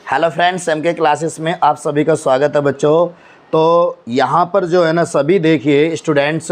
Hello friends, M के classes में आप सभी का स्वागत है बच्चों। तो यहाँ पर जो है ना सभी देखिए स्टूडेंट्स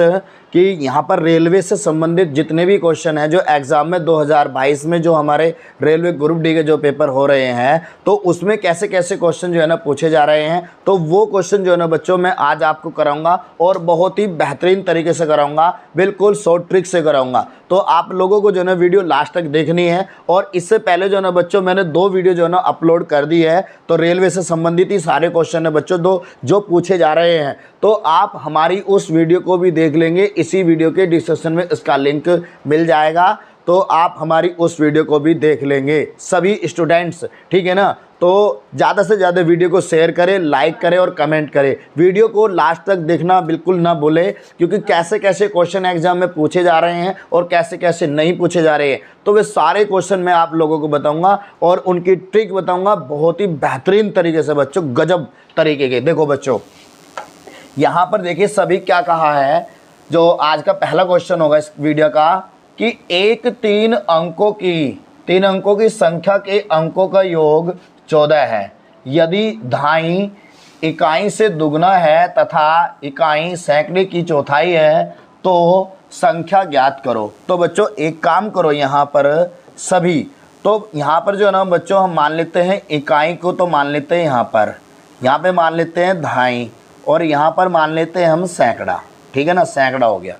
कि यहाँ पर रेलवे से संबंधित जितने भी क्वेश्चन हैं जो एग्ज़ाम में 2022 में जो हमारे रेलवे ग्रुप डी के जो पेपर हो रहे हैं तो उसमें कैसे कैसे क्वेश्चन जो है ना पूछे जा रहे हैं, तो वो क्वेश्चन जो है ना बच्चों मैं आज आपको कराऊंगा और बहुत ही बेहतरीन तरीके से कराऊंगा, बिल्कुल शॉर्ट ट्रिक से कराऊंगा। तो आप लोगों को जो है ना वीडियो लास्ट तक देखनी है। और इससे पहले जो है ना बच्चों मैंने 2 वीडियो जो है ना अपलोड कर दी है, तो रेलवे से संबंधित ही सारे क्वेश्चन है बच्चों दो जो पूछे जा रहे हैं, तो आप हमारी उस वीडियो को भी देख लेंगे। इसी वीडियो के डिस्क्रिप्शन में इसका लिंक मिल जाएगा, तो आप हमारी उस वीडियो को भी देख लेंगे सभी स्टूडेंट्स, ठीक है ना। तो ज़्यादा से ज़्यादा वीडियो को शेयर करें, लाइक करें और कमेंट करें। वीडियो को लास्ट तक देखना बिल्कुल ना भूलें, क्योंकि कैसे कैसे क्वेश्चन एग्जाम में पूछे जा रहे हैं और कैसे कैसे नहीं पूछे जा रहे हैं, तो वे सारे क्वेश्चन मैं आप लोगों को बताऊंगा और उनकी ट्रिक बताऊंगा बहुत ही बेहतरीन तरीके से बच्चों, गजब तरीके के। देखो बच्चों यहाँ पर देखिए सभी क्या कहा है, जो आज का पहला क्वेश्चन होगा इस वीडियो का कि एक 3 अंकों की संख्या के अंकों का योग 14 है। यदि धाई इकाई से दुगना है तथा इकाई सैकड़े की चौथाई है तो संख्या ज्ञात करो। तो बच्चों एक काम करो, यहाँ पर सभी, तो यहाँ पर जो है ना बच्चों हम मान लेते हैं इकाई को, तो मान लेते हैं यहाँ पे मान लेते हैं धाई और यहाँ पर मान लेते हैं हम सैकड़ा, ठीक है ना, सैकड़ा हो गया।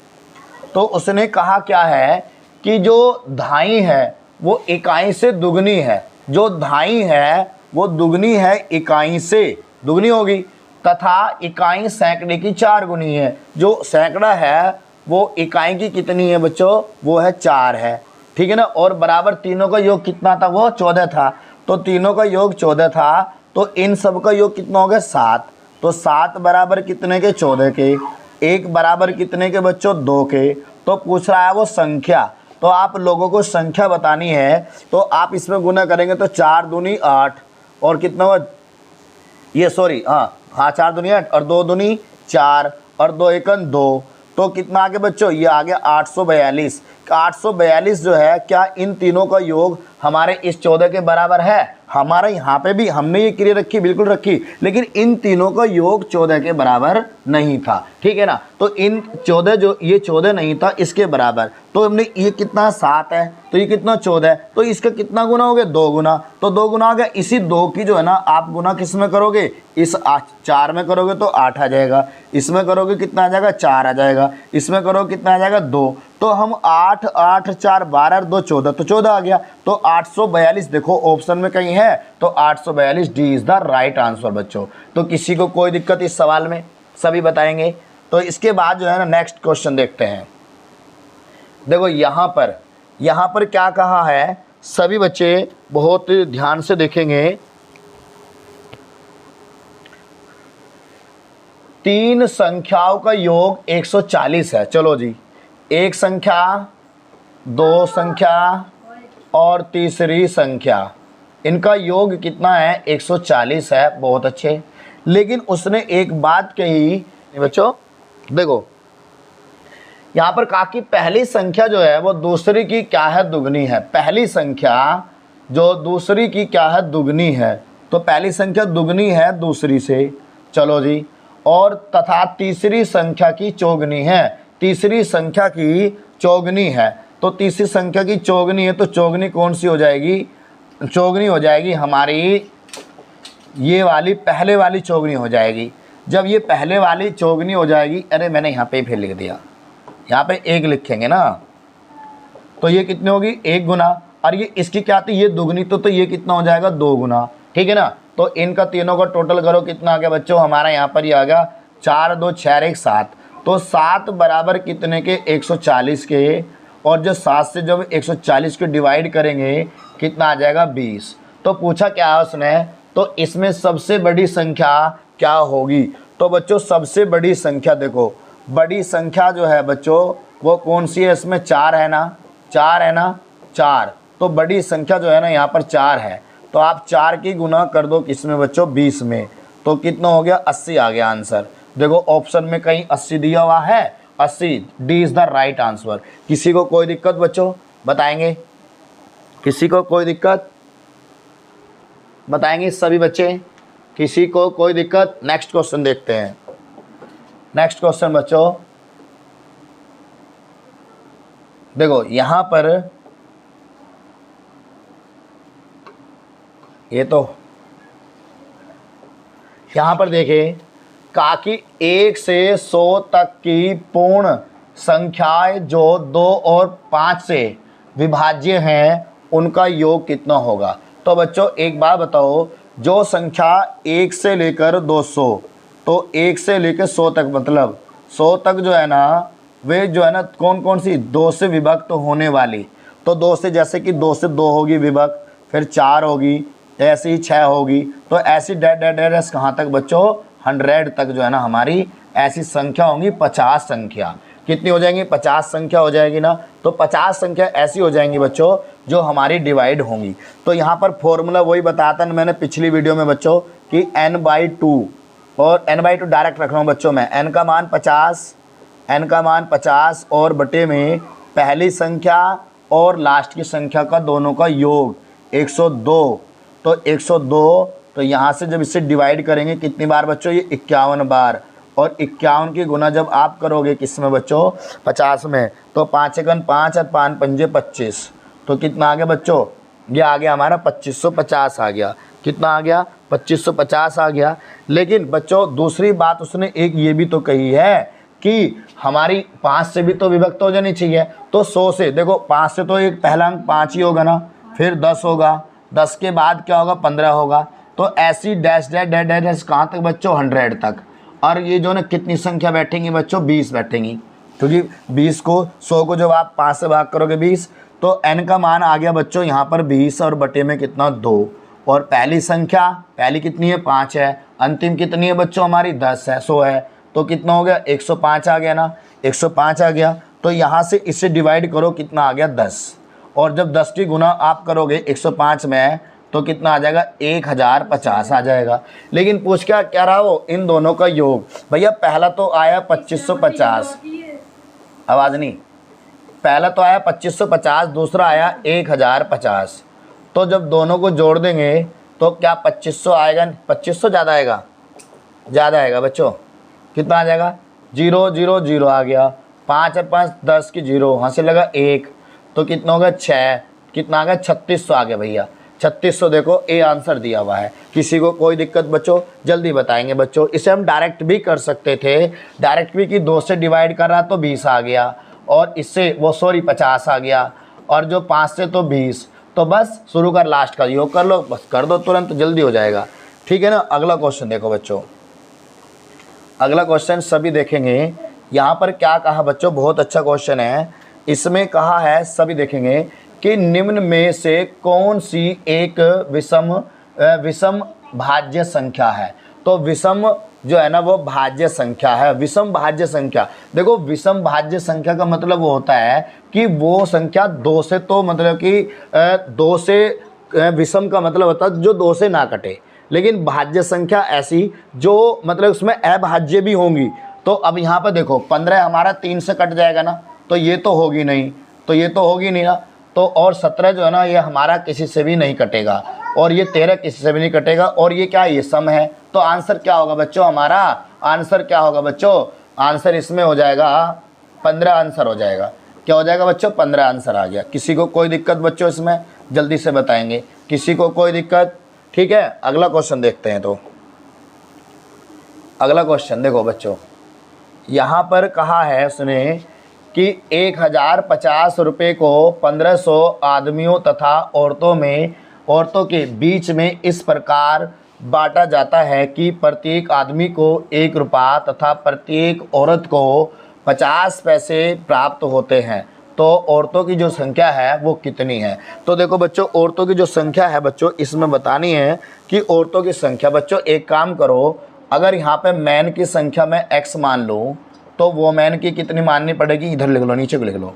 तो उसने कहा क्या है कि जो धाई है वो इकाई से दुगनी है, जो धाई है वो दुगनी है, इकाई से दुगनी होगी, तथा इकाई सैकड़े की 4 गुनी है। जो सैकड़ा है वो इकाई की कितनी है बच्चों, वो है 4 है, ठीक है ना। और बराबर तीनों का योग कितना था, वो 14 था, तो तीनों का योग 14 था, तो इन सब का योग कितना हो गया 7। तो 7 बराबर कितने के, 14 के। 1 बराबर कितने के बच्चों, 2 के। तो पूछ रहा है वो संख्या, तो आप लोगों को संख्या बतानी है, तो आप इसमें गुना करेंगे तो 4 दूनी 8 और कितना हुआ, ये सॉरी हाँ 4 दूनी 8 और 2 दूनी 4 और 2 एकन 2, तो कितना आ गया बच्चों, ये आ गया 842। 842 जो है, क्या इन तीनों का योग हमारे इस 14 के बराबर है? हमारे यहाँ पे भी हमने ये क्रिया रखी, बिल्कुल रखी, लेकिन इन तीनों का योग 14 के बराबर नहीं था, ठीक है ना। तो इन 14 जो ये 14 नहीं था इसके बराबर, तो हमने ये कितना 7 है, तो ये कितना 14 है, तो इसका कितना गुना हो गया, 2 गुना, तो 2 गुना हो गया। इसी 2 की जो है ना आप गुना किस में करोगे, इस 4 में करोगे तो 8 आ जाएगा, इसमें करोगे कितना आ जाएगा, 4 आ जाएगा, इसमें करोगे कितना आ जाएगा, 2। तो हम 8 8 4 12 और 2 14, तो 14 आ गया। तो 842 देखो ऑप्शन में कहीं है, तो 842 D is the right answer बच्चों। तो किसी को कोई दिक्कत इस सवाल में, सभी बताएंगे। तो इसके बाद जो है ना नेक्स्ट क्वेश्चन देखते हैं। देखो यहाँ पर क्या कहा है, सभी बच्चे बहुत ध्यान से देखेंगे। 3 संख्याओं का योग 140 है। चलो जी, एक संख्या, 2 संख्या और तीसरी संख्या, इनका योग कितना है, 140 है। बहुत अच्छे, लेकिन उसने एक बात कही बच्चों, देखो यहाँ पर कहा कि पहली संख्या जो है वो दूसरी की क्या है, दुगनी है। पहली संख्या जो दूसरी की क्या है, दुगनी है, तो पहली संख्या दुगनी है दूसरी से। चलो जी, और तथा तीसरी संख्या की चौगुनी है, तीसरी संख्या की चौगुनी है। तो तीसरी संख्या की चौगुनी है, तो चौगुनी कौन सी हो जाएगी, चौगुनी हो जाएगी हमारी ये वाली, पहले वाली चौगुनी हो जाएगी। जब ये पहले वाली चौगुनी हो जाएगी, अरे मैंने यहाँ पे फिर लिख दिया, यहाँ पे 1 लिखेंगे ना, तो ये कितनी होगी, 1 गुना, और ये इसकी क्या थी, ये दुगनी, तो ये कितना हो जाएगा, 2 गुना, ठीक है ना। तो इनका तीनों का टोटल करो, कितना आ गया बच्चों, हमारा यहाँ पर ये आ गया 4 2 6 1 7। तो 7 बराबर कितने के, 140 के, और जो 7 से जब 140 को डिवाइड करेंगे कितना आ जाएगा, 20। तो पूछा क्या है उसने, तो इसमें सबसे बड़ी संख्या क्या होगी। तो बच्चों सबसे बड़ी संख्या, देखो बड़ी संख्या जो है बच्चों वो कौन सी है, इसमें 4 है ना, 4 है ना, 4। तो बड़ी संख्या जो है ना यहाँ पर 4 है, तो आप 4 की गुना कर दो किसमें बच्चों, 20 में, तो कितना हो गया, 80 आ गया आंसर। देखो ऑप्शन में कहीं 80 दिया हुआ है, 80 D is the right answer. किसी को कोई दिक्कत बच्चों बताएंगे, किसी को कोई दिक्कत, बताएंगे सभी बच्चे, किसी को कोई दिक्कत? नेक्स्ट क्वेश्चन देखते हैं। नेक्स्ट क्वेश्चन बच्चों देखो, यहां पर ये तो यहां पर देखिए कहा कि 1 से 100 तक की पूर्ण संख्याएं जो 2 और 5 से विभाज्य हैं उनका योग कितना होगा। तो बच्चों एक बात बताओ, जो संख्या 1 से लेकर 200, तो 1 से लेकर 100 तक, मतलब 100 तक जो है ना, वे जो है ना कौन कौन सी 2 से विभक्त होने वाली। तो 2 से, जैसे कि 2 से 2 होगी विभक्त, फिर 4 होगी, ऐसे ही 6 होगी। तो ऐसी डेड कहाँ तक बच्चों? 100 तक जो है ना हमारी ऐसी संख्या होंगी। 50 संख्या कितनी हो जाएंगी? 50 संख्या हो जाएगी ना। तो 50 संख्या ऐसी हो जाएंगी बच्चों जो हमारी डिवाइड होंगी। तो यहाँ पर फॉर्मूला वही बताया था मैंने पिछली वीडियो में बच्चों कि n/2, और n/2 डायरेक्ट रख रहा हूँ बच्चों मैं। n का मान 50 और बटे में पहली संख्या और लास्ट की संख्या का दोनों का योग 102। तो 102, तो यहाँ से जब इसे डिवाइड करेंगे कितनी बार बच्चों? ये 51 बार। और 51 की गुना जब आप करोगे किस में बच्चों? 50 में। तो 5 एकन 5 और 5 पंजे 25। तो कितना आ गया बच्चों? ये आ गया हमारा 2550 आ गया। कितना आ गया? 2550 आ गया। लेकिन बच्चों दूसरी बात उसने एक ये भी तो कही है कि हमारी 5 से भी तो विभक्त हो जानी चाहिए। तो 100 से देखो, 5 से तो एक पहला अंक 5 ही होगा ना, फिर 10 होगा, 10 के बाद क्या होगा? 15 होगा। तो ऐसी dash dash dash dash dash कहाँ तक बच्चों? 100 तक। और ये जो ना कितनी संख्या बैठेंगी बच्चों? 20 बैठेंगी, क्योंकि 20 को 100 को जब आप 5 से भाग करोगे 20, तो n का मान आ गया बच्चों यहाँ पर 20 और बटे में कितना? 2। और पहली संख्या, पहली कितनी है? 5 है। अंतिम कितनी है बच्चों? हमारी 10 है, 100 है। तो कितना हो गया? 105 आ गया ना, 105 आ गया। तो यहाँ से इससे डिवाइड करो, कितना आ गया? 10। और जब 10 की गुना आप करोगे 105 में, तो कितना आ जाएगा? 1050 आ जाएगा। लेकिन पूछ क्या क्या रहा वो? इन दोनों का योग। भैया पहला तो आया 2550, आवाज़ नहीं, पहला तो आया 2550, दूसरा आया 1050। तो जब दोनों को जोड़ देंगे तो क्या 2500 आएगा? 2500 ज़्यादा आएगा? ज़्यादा आएगा बच्चों। कितना आ जाएगा? 0 0 0 आ गया। 5 और 5 10 की 0, यहाँ से लगा 1, तो कितना हो गया? 6। कितना आ गया? 3600 आ गया भैया। 3600 देखो ए आंसर दिया हुआ है। किसी को कोई दिक्कत बच्चों? जल्दी बताएंगे बच्चों। इसे हम डायरेक्ट भी कर सकते थे, डायरेक्ट भी कि 2 से डिवाइड कर रहा तो 20 आ गया, और इससे वो 50 आ गया, और जो 5 से तो 20। तो बस शुरू कर, लास्ट का योग कर लो, बस कर दो तुरंत, जल्दी हो जाएगा। ठीक है ना। अगला क्वेश्चन देखो बच्चों, अगला क्वेश्चन सभी देखेंगे। यहाँ पर क्या कहा बच्चों? बहुत अच्छा क्वेश्चन है। इसमें कहा है, सभी देखेंगे कि निम्न में से कौन सी एक विषम भाज्य संख्या है। तो विषम जो है ना वो भाज्य संख्या है। विषम भाज्य संख्या, देखो विषम भाज्य संख्या का मतलब वो होता है कि वो संख्या 2 से, तो मतलब कि 2 से विषम का मतलब होता है जो 2 से ना कटे। लेकिन भाज्य संख्या ऐसी जो मतलब उसमें अभाज्य भी होंगी। तो अब यहाँ पर देखो 15 हमारा 3 से कट जाएगा ना, तो ये तो होगी नहीं, तो ये तो होगी नहीं ना। तो और 17 जो है ना ये हमारा किसी से भी नहीं कटेगा, और ये 13 किसी से भी नहीं कटेगा, और ये क्या? ये सम है। तो आंसर क्या होगा बच्चों? हमारा आंसर क्या होगा बच्चों? आंसर इसमें हो जाएगा 15 आंसर हो जाएगा। क्या हो जाएगा बच्चों? 15 आंसर आ गया। किसी को कोई दिक्कत बच्चों? इसमें जल्दी से बताएंगे, किसी को कोई दिक्कत? ठीक है, अगला क्वेश्चन देखते हैं। तो अगला क्वेश्चन देखो बच्चों, यहाँ पर कहा है उसने कि 1050 रुपये को 1500 आदमियों तथा औरतों के बीच में इस प्रकार बांटा जाता है कि प्रत्येक आदमी को 1 रुपया तथा प्रत्येक औरत को 50 पैसे प्राप्त होते हैं। तो औरतों की जो संख्या है वो कितनी है? तो देखो बच्चों, औरतों की जो संख्या है बच्चों इसमें बतानी है कि औरतों की संख्या। बच्चों एक काम करो, अगर यहाँ पे मैन की संख्या में x मान लो, तो वोमेन की कितनी माननी पड़ेगी? इधर लिख लो, नीचे को लिख लो,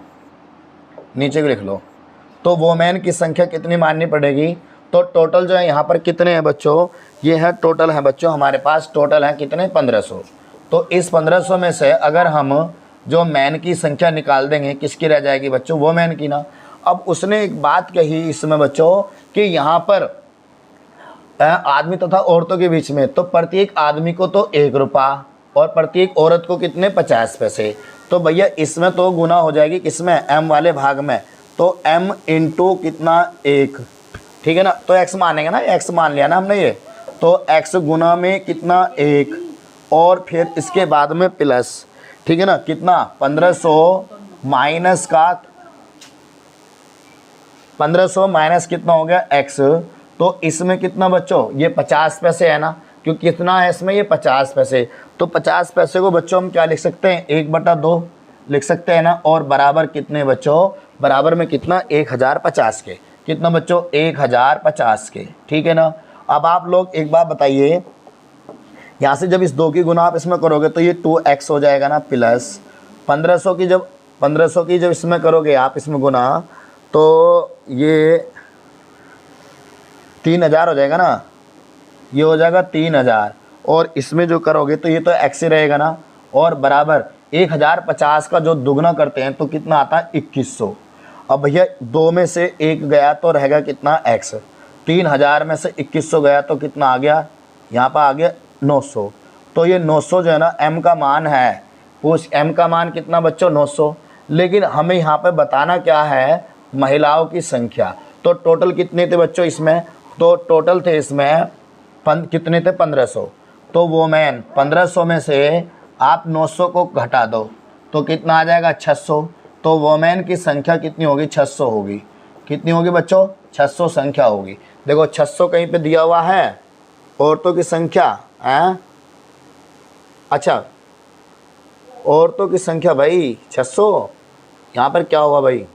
नीचे को लिख लो। तो वोमेन की संख्या कितनी माननी पड़ेगी? तो टोटल जो है यहाँ पर कितने हैं बच्चों? ये है टोटल है बच्चों, हमारे पास टोटल है कितने? 1500। तो इस 1500 में से अगर हम जो मैन की संख्या निकाल देंगे, किसकी रह जाएगी बच्चों? वोमेन की ना। अब उसने एक बात कही इसमें बच्चों कि यहाँ पर आदमी तथा औरतों के बीच में, तो प्रत्येक आदमी को तो 1 रुपया और प्रत्येक औरत को कितने 50 पैसे। तो भैया इसमें तो गुना हो जाएगी किसमें, m वाले भाग में, तो m इंटू कितना 1, ठीक है ना। तो x मानेंगे ना, x मान लिया ना हमने ये, तो x गुना में कितना 1 और फिर इसके बाद में प्लस, ठीक है ना, कितना 1500 माइनस का 1500 माइनस कितना हो गया x, तो इसमें कितना बच्चों ये 50 पैसे है ना, क्योंकि कितना है इसमें ये 50 पैसे। तो 50 पैसे को बच्चों हम क्या लिख सकते हैं 1/2 लिख सकते हैं ना, और बराबर कितने बच्चों, बराबर में कितना 1050 के, कितना बच्चों 1050 के, ठीक है ना। अब आप लोग एक बात बताइए, यहाँ से जब इस 2 की गुना आप इसमें करोगे तो ये 2x हो जाएगा ना, प्लस 1500 की जब इसमें करोगे आप इसमें गुना, तो ये 3000 हो जाएगा ना, ये हो जाएगा 3000, और इसमें जो करोगे तो ये तो x ही रहेगा ना, और बराबर 1050 का जो दुगना करते हैं तो कितना आता है 2100। अब भैया 2 में से 1 गया तो रहेगा कितना x, 3000 में से 2100 गया तो कितना आ गया, यहाँ पर आ गया 900। तो ये 900 जो है ना m का मान है, उस m का मान कितना बच्चों 900, लेकिन हमें यहाँ पे बताना क्या है, महिलाओं की संख्या। तो टोटल कितने थे बच्चों इसमें, तो टोटल थे इसमें कितने थे 1500, तो वोमेन 1500 में से आप 900 को घटा दो तो कितना आ जाएगा 600, तो वोमेन की संख्या कितनी होगी 600 होगी, कितनी होगी बच्चों 600 संख्या होगी। देखो 600 कहीं पे दिया हुआ है औरतों की संख्या है, अच्छा औरतों की संख्या भाई 600, यहाँ पर क्या होगा भाई,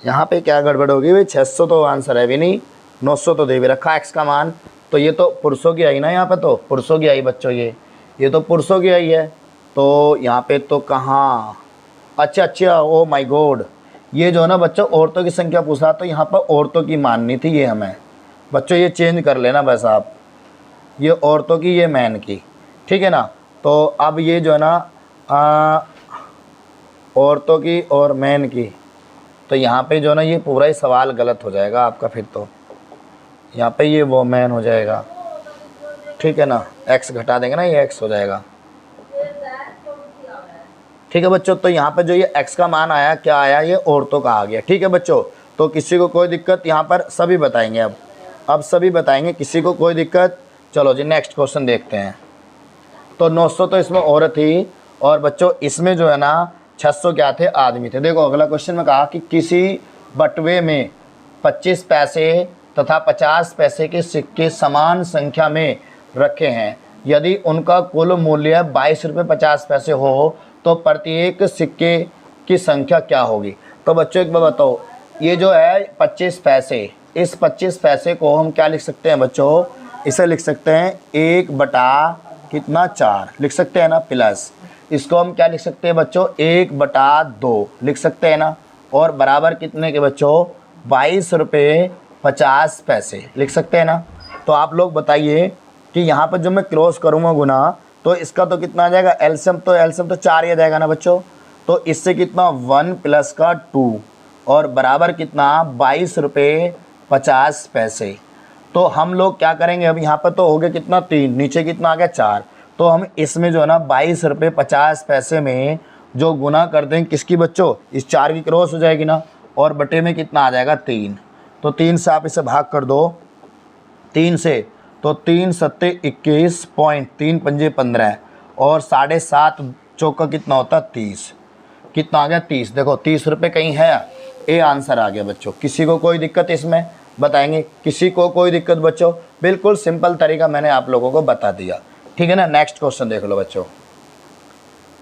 यहाँ पे क्या गड़बड़ होगी भाई, 600 तो आंसर है भी नहीं, 900 तो दे भी रखा x का मान, तो ये तो पुरुषों की आई ना, यहाँ पे तो पुरुषों की आई बच्चों, ये तो पुरुषों की आई है, तो यहाँ पे तो कहाँ, अच्छा ओ माय गॉड, ये जो है ना बच्चों औरतों की संख्या पूछा, तो यहाँ पर औरतों की माननी थी ये हमें बच्चों, ये चेंज कर लेना बस आप, ये औरतों की ये मैन की, ठीक है ना। तो अब ये जो है ना औरतों की और मैन की, तो यहाँ पे जो है ना ये पूरा ही सवाल गलत हो जाएगा आपका, फिर तो यहाँ पे ये वो मैन हो जाएगा, ठीक है ना, x घटा देंगे ना ये x हो जाएगा, ठीक है बच्चों। तो यहाँ पे जो ये x का मान आया क्या आया, ये औरतों का आ गया, ठीक है बच्चों। तो किसी को कोई दिक्कत, यहाँ पर सभी बताएंगे, अब सभी बताएंगे, किसी को कोई दिक्कत। चलो जी नेक्स्ट क्वेश्चन देखते हैं। तो 900 तो इसमें औरत थी, और बच्चों इसमें जो है ना 600 क्या थे, आदमी थे। देखो अगला क्वेश्चन में कहा कि किसी बटुए में 25 पैसे तथा 50 पैसे के सिक्के समान संख्या में रखे हैं, यदि उनका कुल मूल्य 22 रुपये 50 पैसे हो तो प्रत्येक सिक्के की संख्या क्या होगी। तो बच्चों एक बार बताओ, ये जो है 25 पैसे, इस 25 पैसे को हम क्या लिख सकते हैं बच्चों, इसे लिख सकते हैं 1/4 लिख सकते हैं ना, प्लस इसको हम क्या लिख सकते हैं बच्चों 1/2 लिख सकते हैं ना, और बराबर कितने के बच्चों 22 रुपये 50 पैसे लिख सकते हैं ना। तो आप लोग बताइए कि यहाँ पर जब मैं क्रॉस करूँगा गुना, तो इसका तो कितना आ जाएगा, एलसीएम तो 4 ही आ जाएगा ना बच्चों, तो इससे कितना 1 प्लस का 2 और बराबर कितना 22 रुपये 50 पैसे। तो हम लोग क्या करेंगे, अब यहाँ पर तो हो गया कितना 3, नीचे कितना आ गया 4, तो हम इसमें जो है ना 22 रुपये 50 पैसे में जो गुना कर देंगे किसकी बच्चों, इस 4 की क्रॉस हो जाएगी ना, और बटे में कितना आ जाएगा 3, तो 3 से आप इसे भाग कर दो, 3 से, तो 3 सत्ते 21 पॉइंट 3 पंजे 15 और 7.5 चौका कितना होता है 30, कितना आ गया 30। देखो 30 रुपये कहीं है, ये आंसर आ गया बच्चों। किसी को कोई दिक्कत इसमें बताएंगे, किसी को कोई दिक्कत बच्चों, बिल्कुल सिंपल तरीका मैंने आप लोगों को बता दिया, ठीक है ना। नेक्स्ट क्वेश्चन देख लो बच्चों।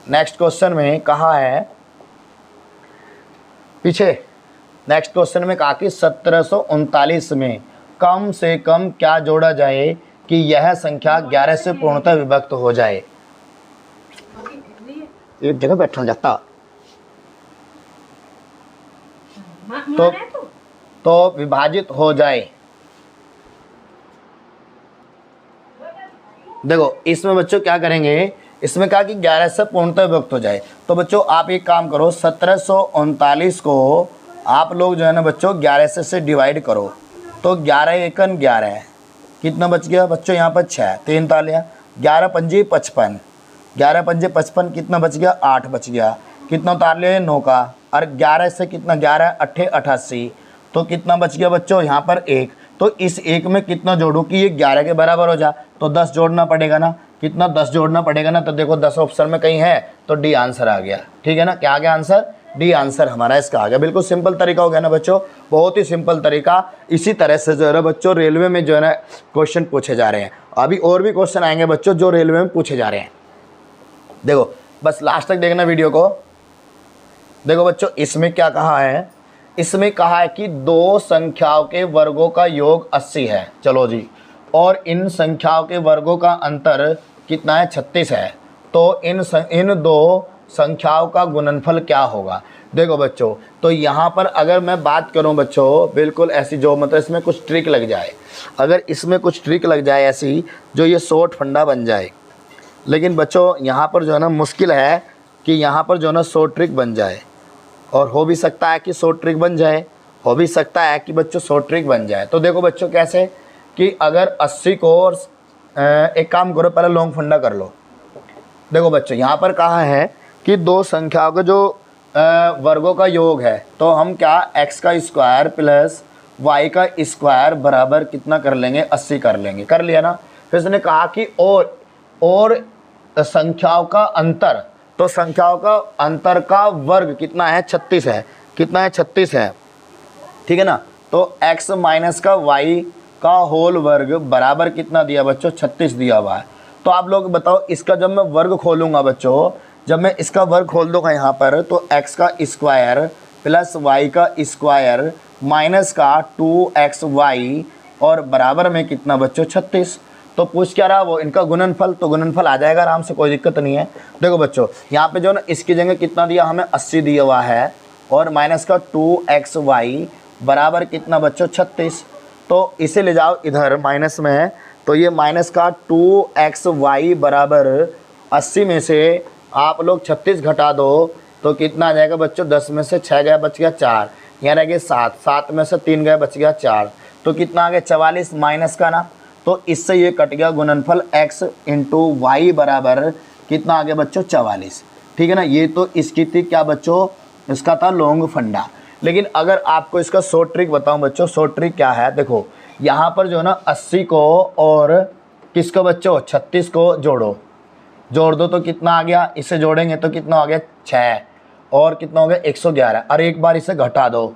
नेक्स्ट क्वेश्चन में कहा है, पीछे नेक्स्ट क्वेश्चन में कहा कि 1739 में कम से कम क्या जोड़ा जाए कि यह संख्या 11 से पूर्णतः विभक्त हो जाए। एक जगह बैठना जाता तो विभाजित हो जाए। देखो इसमें बच्चों क्या करेंगे, इसमें कहा कि 11 से पूर्णतः विभक्त हो जाए, तो बच्चों आप एक काम करो 1739 को आप लोग जो है ना बच्चों 11 से डिवाइड करो तो 11 एकन 11 है, कितना बच गया बच्चों यहाँ पर 6, 3 तालियाँ, 11 पंजे 55, 11 पंजे 55, कितना बच गया 8 बच गया, कितना उतार लिया 9 का, और 11 से कितना 11 अट्ठे 88, तो कितना बच गया बच्चों यहाँ पर 1। तो इस 1 में कितना जोड़ूँ कि ये 11 के बराबर हो जा, तो 10 जोड़ना पड़ेगा ना, कितना 10 जोड़ना पड़ेगा ना, तो देखो 10 ऑप्शन में कहीं है तो डी आंसर आ गया। ठीक है ना, क्या आ गया आंसर, डी आंसर हमारा इसका आ गया। बिल्कुल सिंपल तरीका हो गया ना बच्चों, बहुत ही सिंपल तरीका। इसी तरह से जो है ना बच्चों रेलवे में जो है ना क्वेश्चन पूछे जा रहे हैं। अभी और भी क्वेश्चन आएंगे बच्चों जो रेलवे में पूछे जा रहे हैं। देखो बस लास्ट तक देखना वीडियो को। देखो बच्चों इसमें क्या कहा है, इसमें कहा है कि दो संख्याओं के वर्गों का योग 80 है। चलो जी, और इन संख्याओं के वर्गों का अंतर कितना है 36 है। तो इन दो संख्याओं का गुणनफल क्या होगा। देखो बच्चों, तो यहाँ पर अगर मैं बात करूँ बच्चों, बिल्कुल ऐसी जो मतलब इसमें कुछ ट्रिक लग जाए, अगर इसमें कुछ ट्रिक लग जाए ऐसी जो ये शॉर्ट फंडा बन जाए। लेकिन बच्चों यहाँ पर जो है ना मुश्किल है कि यहाँ पर जो है ना शॉर्ट ट्रिक बन जाए, और हो भी सकता है कि शॉर्ट ट्रिक बन जाए, हो भी सकता है कि बच्चों शॉर्ट ट्रिक बन जाए। तो देखो बच्चों कैसे कि अगर 80 को और एक काम करो, पहले लॉन्ग फंडा कर लो। देखो बच्चों यहाँ पर कहा है कि दो संख्याओं का जो वर्गों का योग है, तो हम क्या x का स्क्वायर प्लस y का स्क्वायर बराबर कितना कर लेंगे 80 कर लेंगे। कर लिया ना। फिर उसने कहा कि और संख्याओं का अंतर, तो संख्याओं का अंतर का वर्ग कितना है 36 है, कितना है 36 है। ठीक है ना। तो x माइनस का y का होल वर्ग बराबर कितना दिया बच्चों 36 दिया हुआ है। तो आप लोग बताओ इसका जब मैं वर्ग खोलूँगा बच्चों, जब मैं इसका वर्ग खोल दूँगा यहाँ पर, तो x का स्क्वायर प्लस y का स्क्वायर माइनस का 2xy और बराबर में कितना बच्चों 36। तो पूछ क्या रहा वो इनका गुणनफल, तो गुणनफल आ जाएगा आराम से, कोई दिक्कत नहीं है। देखो बच्चों यहाँ पे जो ना इसकी जगह कितना दिया हमें 80 दिया हुआ है, और माइनस का 2xy बराबर कितना बच्चों 36। तो इसे ले जाओ इधर माइनस में, तो ये माइनस का 2xy बराबर 80 में से आप लोग 36 घटा दो तो कितना आ जाएगा बच्चों, 10 में से 6 गया बच गया 4, यहाँ रह गए 7, 7 में से 3 गया बच गया 4, तो कितना आ गया 44 माइनस का ना। तो इससे ये कट गया गुणनफल x इंटू वाई बराबर कितना आ गया बच्चों 44। ठीक है ना। ये तो इसकी थी क्या बच्चों, इसका था लॉन्ग फंडा। लेकिन अगर आपको इसका शॉर्ट ट्रिक बताऊं बच्चों, शॉर्ट ट्रिक क्या है, देखो यहाँ पर जो है ना 80 को और किसको बच्चों 36 को जोड़ दो तो कितना आ गया, इसे जोड़ेंगे तो कितना आ गया 6, और कितना हो गया 111, और एक बार इसे घटा दो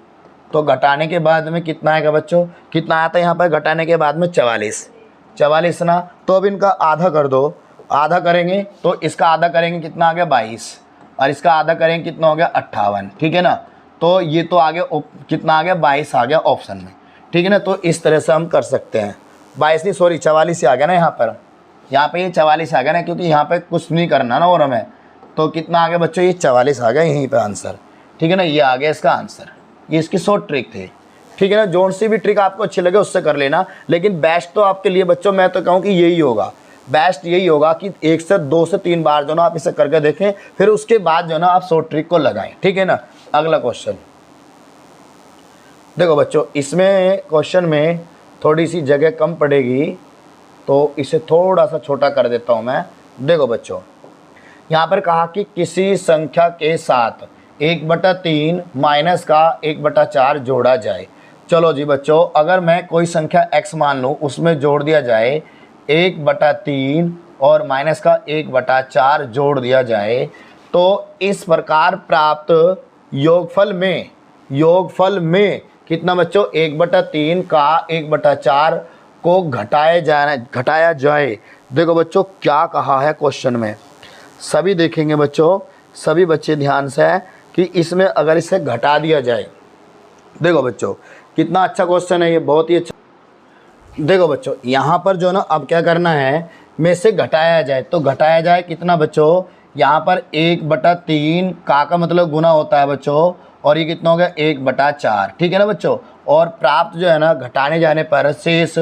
तो घटाने के बाद में कितना आएगा बच्चों, कितना आया था यहाँ पर घटाने के बाद में 44 ना। तो अब इनका आधा कर दो, आधा करेंगे तो इसका आधा करेंगे कितना आ गया 22, और इसका आधा करेंगे कितना हो गया 58। ठीक है ना। तो ये तो आ गया कितना आ गया 22 आ गया ऑप्शन में। ठीक है ना। तो इस तरह से हम कर सकते हैं। 22 नहीं सॉरी 44 से आ गया ना यहाँ पर ये 44 आ गया ना, क्योंकि यहाँ पे कुछ नहीं करना ना और हमें, तो कितना आ गया बच्चों ये 44 आ गया यहीं पे आंसर। ठीक है ना। ये आ गया इसका आंसर, ये इसकी शॉर्ट ट्रिक थी। ठीक है ना। जोन सी भी ट्रिक आपको अच्छी लगे उससे कर लेना, लेकिन बेस्ट तो आपके लिए बच्चों मैं तो कहूँ कि यही होगा, बेस्ट यही होगा कि 1 से 2 से 3 बार जो ना आप इसे करके देखें, फिर उसके बाद जो ना आप शॉर्ट ट्रिक को लगाएं। ठीक है ना। अगला क्वेश्चन देखो बच्चों, इसमें क्वेश्चन में थोड़ी सी जगह कम पड़ेगी तो इसे थोड़ा सा छोटा कर देता हूँ मैं। देखो बच्चों यहाँ पर कहा कि किसी संख्या के साथ 1/3 माइनस का 1/4 जोड़ा जाए। चलो जी बच्चों, अगर मैं कोई संख्या x मान लूँ, उसमें जोड़ दिया जाए 1/3 और माइनस का 1/4 जोड़ दिया जाए, तो इस प्रकार प्राप्त योगफल में कितना बच्चों 1/3 का 1/4 को घटाया जाए। देखो बच्चों क्या कहा है क्वेश्चन में, सभी देखेंगे बच्चों, सभी बच्चे ध्यान से है कि इसमें अगर इसे घटा दिया जाए। देखो बच्चों कितना अच्छा क्वेश्चन है ये, बहुत ही अच्छा। देखो बच्चों यहाँ पर जो ना अब क्या करना है, में से घटाया जाए, तो घटाया जाए कितना बच्चों, यहाँ पर 1/3 का मतलब गुना होता है बच्चों, और ये कितना हो गया 1/4। ठीक है ना बच्चों। और प्राप्त जो है ना घटाने जाने पर शेष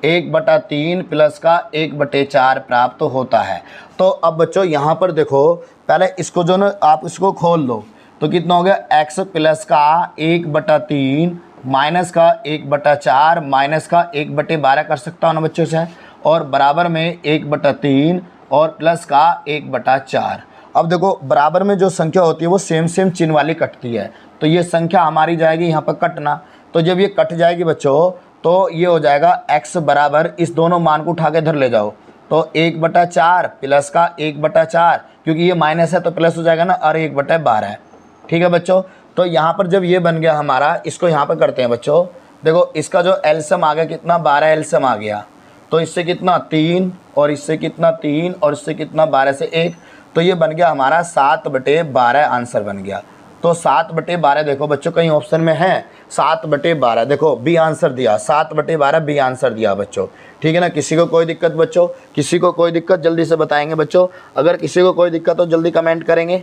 1/3 प्लस का 1/4 प्राप्त होता है। तो अब बच्चों यहाँ पर देखो, पहले इसको जो ना आप इसको खोल लो, तो कितना हो गया x प्लस का 1/3 माइनस का 1/4 माइनस का 1/12 कर सकता हूँ ना बच्चों से, और बराबर में 1/3 और प्लस का 1/4। अब देखो बराबर में जो संख्या होती है वो सेम सेम चिन्ह वाली कटती है, तो ये संख्या हमारी जाएगी यहाँ पर कटना। तो जब ये कट जाएगी बच्चों तो ये हो जाएगा x बराबर, इस दोनों मान को उठा के इधर ले जाओ, तो 1/4 प्लस का 1/4, क्योंकि ये माइनस है तो प्लस हो जाएगा ना, और 1/12। ठीक है बच्चों, तो यहाँ पर जब ये बन गया हमारा, इसको यहाँ पर करते हैं बच्चों। देखो इसका जो एलसीएम आ गया कितना, 12 एलसीएम आ गया, तो इससे कितना 3 और इससे कितना 3 और इससे कितना 12 से 1, तो ये बन गया हमारा 7/12 आंसर बन गया। तो 7/12 देखो बच्चों कहीं ऑप्शन में है 7/12, देखो बी आंसर दिया, 7/12 बी आंसर दिया बच्चों। ठीक है ना, किसी को कोई दिक्कत बच्चों, किसी को कोई दिक्कत जल्दी से बताएंगे बच्चों, अगर किसी को कोई दिक्कत हो जल्दी कमेंट करेंगे।